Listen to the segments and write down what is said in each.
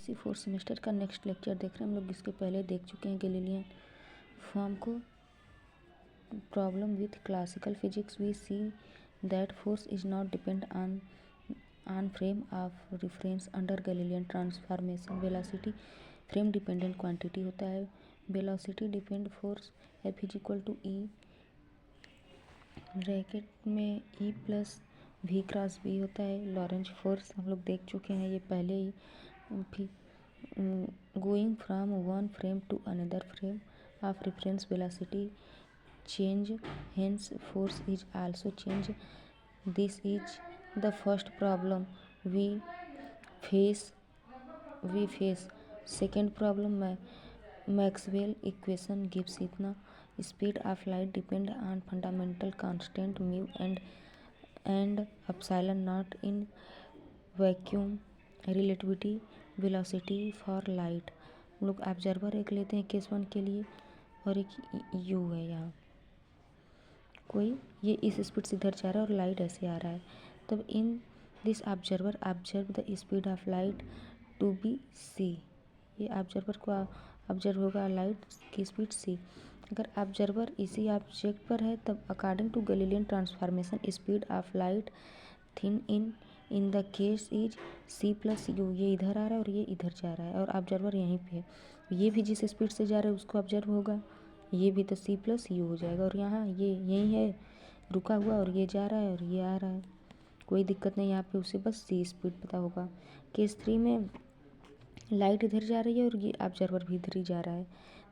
इसी fourth semester का next lecture देख रहे हैं हम लोग। इसके पहले देख चुके हैं गैलीलियन फॉर्म को। Problem with classical physics we see that force is not depend on frame of reference under Galilean transformation. Velocity frame dependent quantity होता है। Velocity depend force F is equal to E bracket में E plus v cross B होता है। Lorentz force हम लोग देख चुके हैं ये पहले ही। फिर going from one frame to another frame of reference velocity change, hence force is also change. This is the first problem we face. Second problem Maxwell equation gives इतना speed of light depend on fundamental constant mu and epsilon naught in vacuum. Relativity velocity for light। हम लोग observer एक लेते हैं case one के लिए और एक यू है यहाँ। कोई ये इस स्पीड से इधर जा रहा है और लाइट ऐसे आ रहा है। तब in this observer observe the speed of light to be c. ये ऑब्जर्वर को ऑब्जर्व होगा लाइट की स्पीड सी। अगर ऑब्जर्वर इसी ऑब्जेक्ट पर है तब according to Galilean transformation speed of light then in the case is c plus u. ये इधर आ रहा है और ये इधर जा रहा है और ऑब्जर्वर यहीं पे है। ये भी जिस स्पीड से जा रहा है उसको ऑब्जर्व होगा, ये भी तो सी प्लस यू हो जाएगा। और यहाँ ये यही है रुका हुआ और ये जा रहा है और ये आ रहा है। कोई दिक्कत नहीं यहाँ पे, उसे बस सी स्पीड पता होगा। केस थ्री में लाइट इधर जा रही है और ये ऑब्जर्वर भी इधर ही जा रहा है।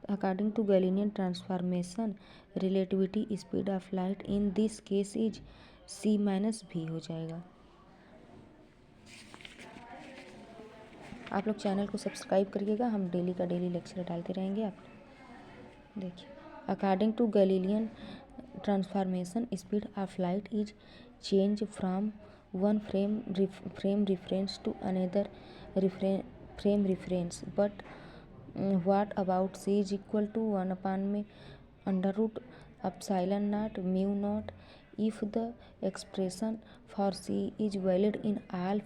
According to Galilean transformation relativity speed of light in this case is c minus भी हो जाएगा। आप लोग चैनल को सब्सक्राइब करिएगा, हम डेली का डेली लेक्चर डालते रहेंगे। आप देखिए according to Galilean transformation speed of light is change from one frame reference to another frame reference. But what about c is equal to 1 में under root epsilon naught mu naught if the expression for c is valid in all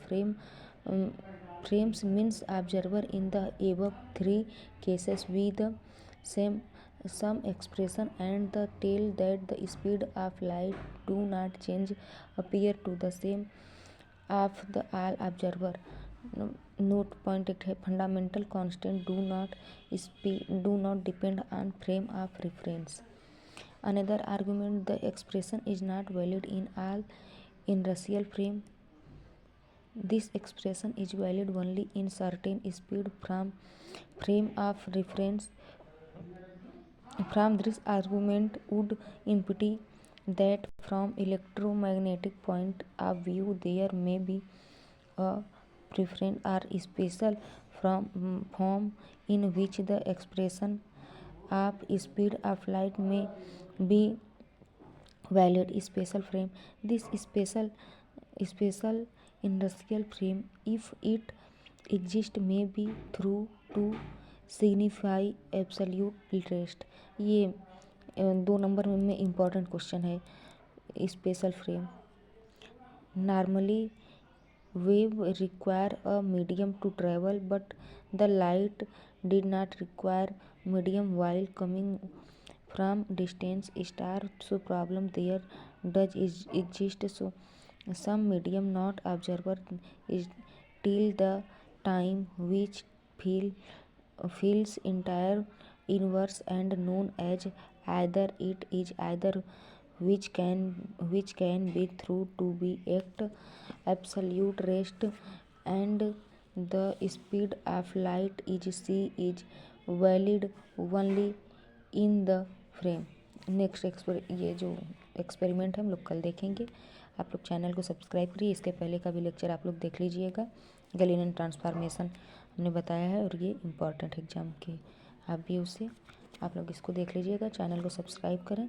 frames means observer in the above three cases with the some expression and the tell that the speed of light do not change appear to the same of the all observer. Note point एक है fundamental constant do not depend on frame of reference. Another argument the expression is not valid in all inertial frame. This expression is valid only in certain speed from frame of reference. From this argument would imply that from electromagnetic point of view there may be a preference or special form in which the expression of speed of light may be valid. Special frame. This special industrial frame, if it exists, may be through to signify absolute rest. ये 2 number में important question है। Special frame normally wave require a medium to travel, but the light did not require medium while coming from distant star, so problem there does exist. So some medium not observer is till the time which feels entire inverse and known as either it is either which can be through to be at absolute rest and the speed of light is c is valid only in the frame. Next ये जो experiment है हम लोग कल देखेंगे। आप लोग channel को सब्सक्राइब करिए। इसके पहले का भी लेक्चर आप लोग देख लीजिएगा। गैलीलियन ट्रांसफॉर्मेशन हमने बताया है और ये इम्पॉर्टेंट एग्जाम के आप भी उसे आप लोग इसको देख लीजिएगा। चैनल को सब्सक्राइब करें।